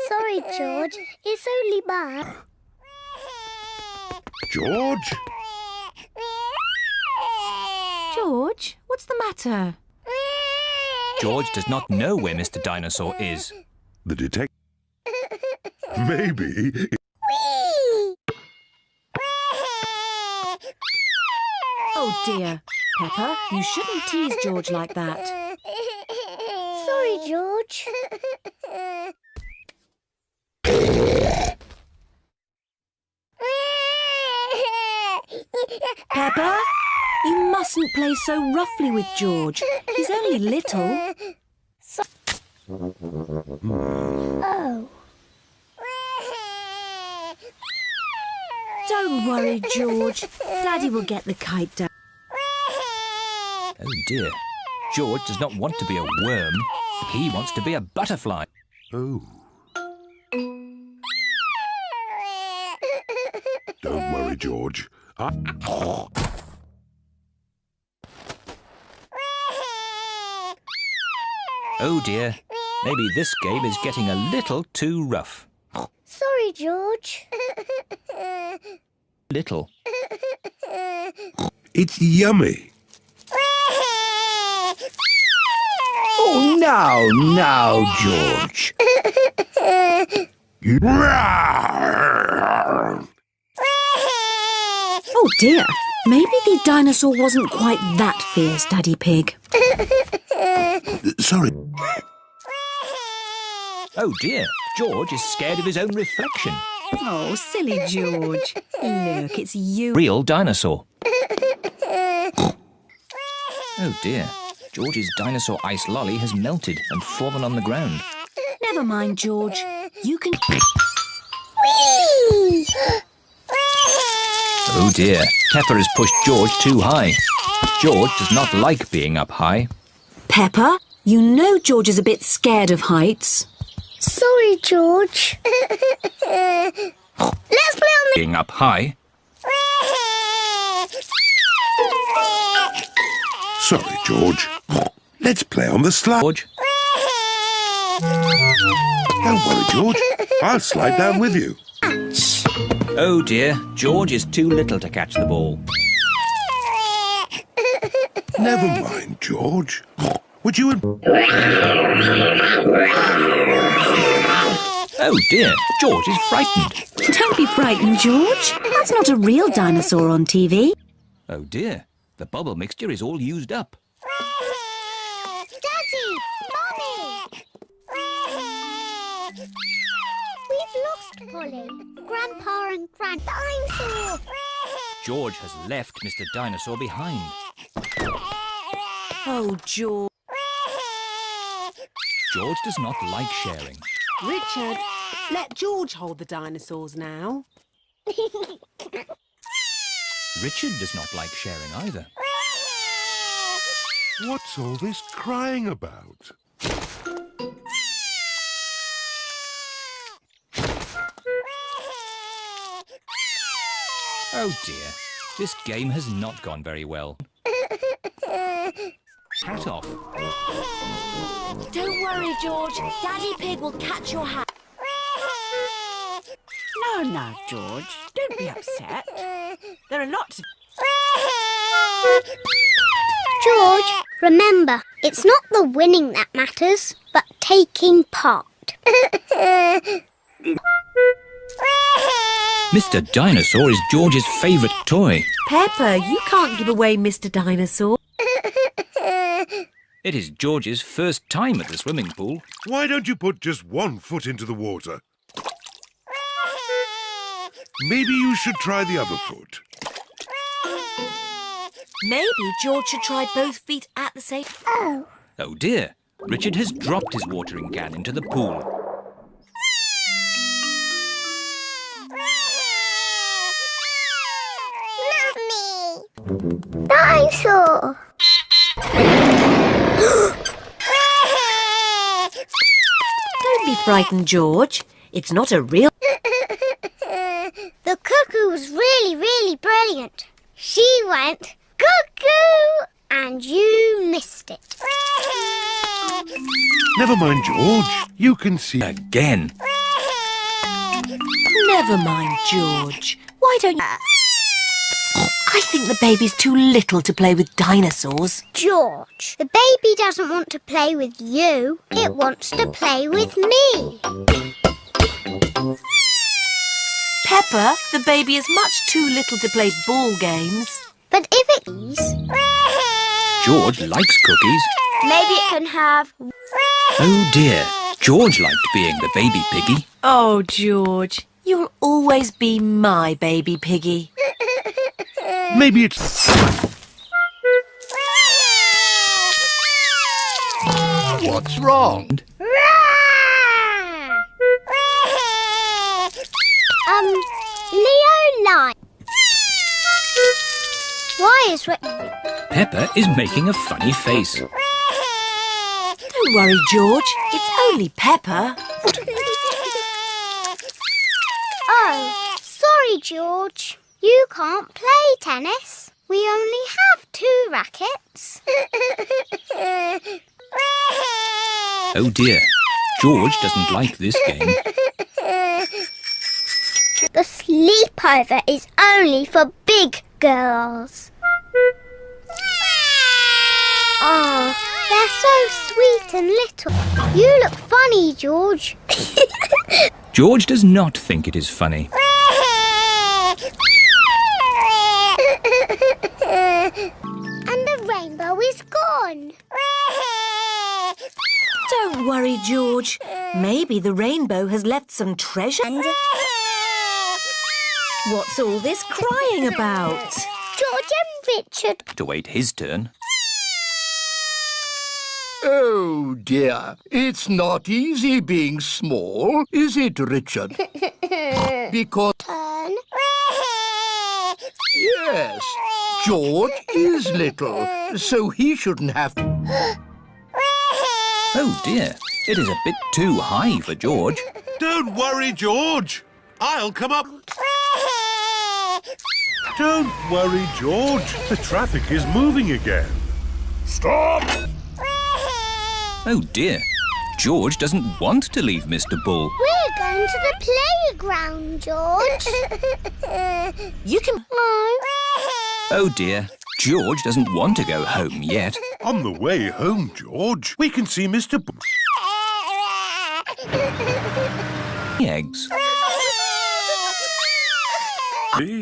Sorry, George. It's only Ma. George? George, what's the matter? George does not know where Mr. Dinosaur is. The detective. Maybe. Oh dear. Peppa, you shouldn't tease George like that. Sorry, George. Peppa, you mustn't play so roughly with George. He's only little. Oh. Don't worry, George. Daddy will get the kite down. Oh dear. George does not want to be a worm. He wants to be a butterfly. Oh. Don't worry, George. Oh dear. Maybe this game is getting a little too rough. Sorry, George. Little. It's yummy. Oh, now, George. Oh dear. Maybe the dinosaur wasn't quite that fierce, Daddy Pig. Sorry. Oh dear. George is scared of his own reflection. Oh, silly George. Look, it's you. Real dinosaur. Oh dear. George's dinosaur ice lolly has melted and fallen on the ground. Never mind, George. You can... Oh dear. Peppa has pushed George too high. George does not like being up high. Peppa, you know George is a bit scared of heights. Sorry, George. Let's play on the... Being up high. Sorry, George. Let's play on the slide. George. Don't worry, George. I'll slide down with you. Oh dear. George is too little to catch the ball. Never mind, George. Would you... Oh dear. George is frightened. Don't be frightened, George. That's not a real dinosaur on TV. Oh dear. The bubble mixture is all used up. Daddy! Mommy! We've lost Polly, Grandpa and Grand Dinosaur. George has left Mr. Dinosaur behind. Oh, George. George does not like sharing. Richard, let George hold the dinosaurs now. Richard does not like sharing either. What's all this crying about? Oh dear. This game has not gone very well. Hat off. Don't worry, George. Daddy Pig will catch your hat. No, George, don't be upset. There are lots of... George, remember, it's not the winning that matters, but taking part. Mr. Dinosaur is George's favourite toy. Peppa, you can't give away Mr. Dinosaur. It is George's first time at the swimming pool. Why don't you put just one foot into the water? Maybe you should try the other foot. Maybe George should try both feet at the same... Oh. Oh dear. Richard has dropped his watering can into the pool. Mummy! Dinosaur! Don't be frightened, George. It's not a real... The cuckoo was really, really brilliant. She went cuckoo and you missed it. Never mind, George. You can see Again. Never mind, George. Why don't you... I think the baby's too little to play with dinosaurs. George, the baby doesn't want to play with you. It wants to play with me. Peppa, the baby is much too little to play ball games. But if it is, George likes cookies. maybe it can have... Oh dear. George liked being the baby piggy. Oh, George, you'll always be my baby piggy. maybe it's... What's wrong? Leo line. Why is Peppa is making a funny face. Don't worry, George. It's only Peppa. Oh, sorry, George. You can't play tennis. We only have 2 rackets. Oh dear. George doesn't like this game. The sleepover is only for big girls. Oh, they're so sweet and little. You look funny, George. George does not think it is funny. And the rainbow is gone. Don't worry, George. Maybe the rainbow has left some treasure. What's all this crying about? George and Richard. To wait his turn. Oh, dear. It's not easy being small, is it, Richard? Because... Turn. Yes, George is little, so he shouldn't have to... Oh dear. It is a bit too high for George. Don't worry, George. I'll come up. Don't worry, George. The traffic is moving again. Stop! Oh dear. George doesn't want to leave Mr. Bull. We're going to the playground, George. You can... No. Oh dear. George doesn't want to go home yet. On the way home, George, we can see Mr. Eggs. B.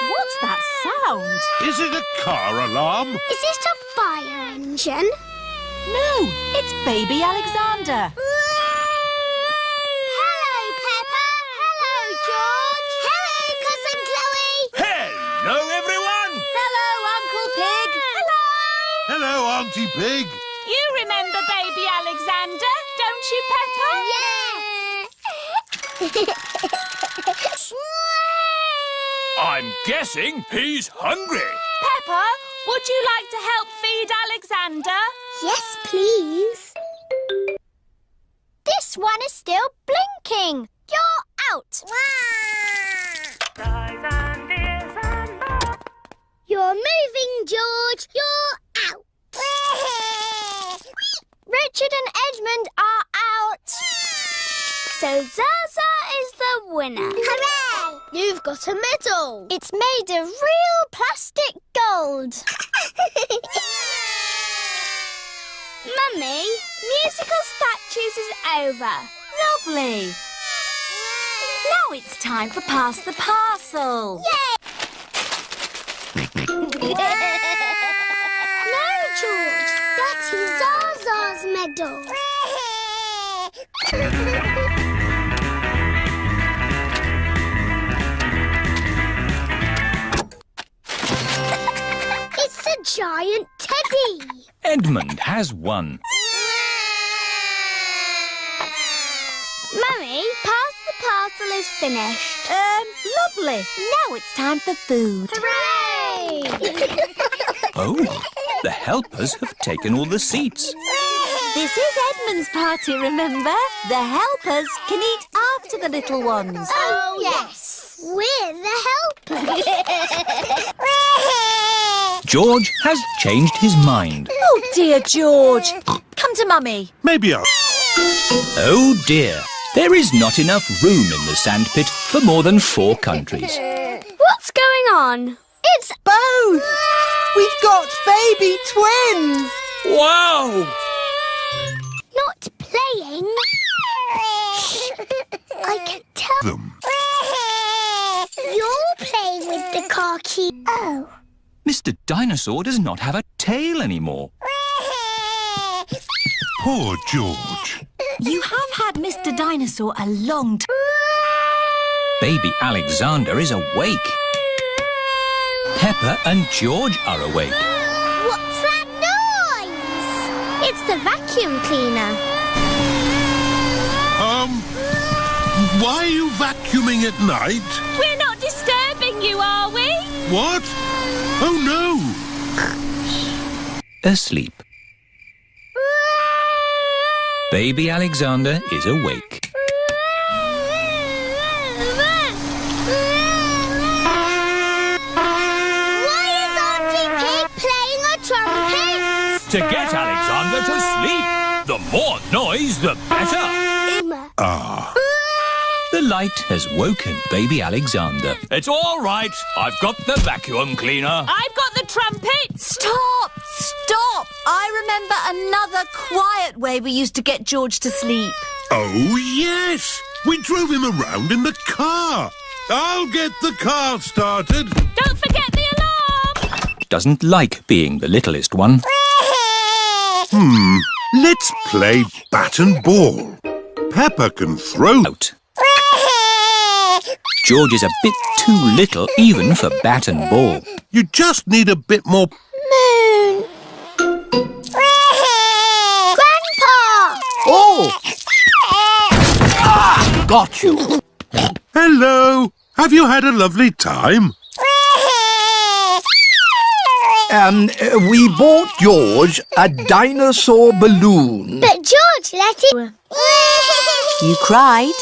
What's that sound? Is it a car alarm? Is it a fire engine? No, it's baby Alexander. Hello, Peppa. Hello, George. Hello, Cousin Chloe. Hello, everyone! Hello, Uncle Pig. Hello. Hello, Auntie Pig. You remember baby Alexander, don't you, Peppa? Yes. I'm guessing he's hungry. Peppa, would you like to help feed Alexander? Yes, please. This one is still blinking. You're out. You're moving, George. You're out. Richard and Edmond are out. So Zaza is the winner. Hooray! You've got a medal. It's made of real plastic gold. Mummy, musical statues is over. Lovely. Now it's time for Pass the Parcel. Yay! No, George. That is Zaza's medal. It's a giant teddy. Edmond has won. Mummy, Pass the Parcel is finished. Lovely. Now it's time for food. Hooray! Oh, the helpers have taken all the seats. This is Edmund's party, remember? The helpers can eat after the little ones. Oh, yes. We're the helpers. George has changed his mind. Oh, dear, George. Come to Mummy. Maybe I'll... Oh dear, there is not enough room in the sandpit for more than 4 countries. What's going on? It's Both! We've got baby twins! Wow! not playing. I can tell them. You're playing with the car key. Oh. Mr. Dinosaur does not have a tail anymore. Poor George. You have had Mr. Dinosaur a long time. Baby Alexander is awake. Peppa and George are awake. What's that noise? It's the vacuum cleaner. Why are you vacuuming at night? We're not disturbing you, are we? What? Oh, no. Asleep. Baby Alexander is awake. Why is Auntie Pig playing a trumpet? To get Alexander to sleep. The more noise, the better. The light has woken baby Alexander. It's all right. I've got the vacuum cleaner. I've got the trumpet. Stop! Stop! I remember another quiet way we used to get George to sleep. Oh, yes. We drove him around in the car. I'll get the car started. Don't forget the alarm! Doesn't like being the littlest one. Let's play bat and ball. Peppa can throw Out. George is a bit too little even for bat and ball. You just need a bit more... Moon! Grandpa! Oh! Got you. Hello. Have you had a lovely time? We bought George a dinosaur balloon. But George let it... You cried.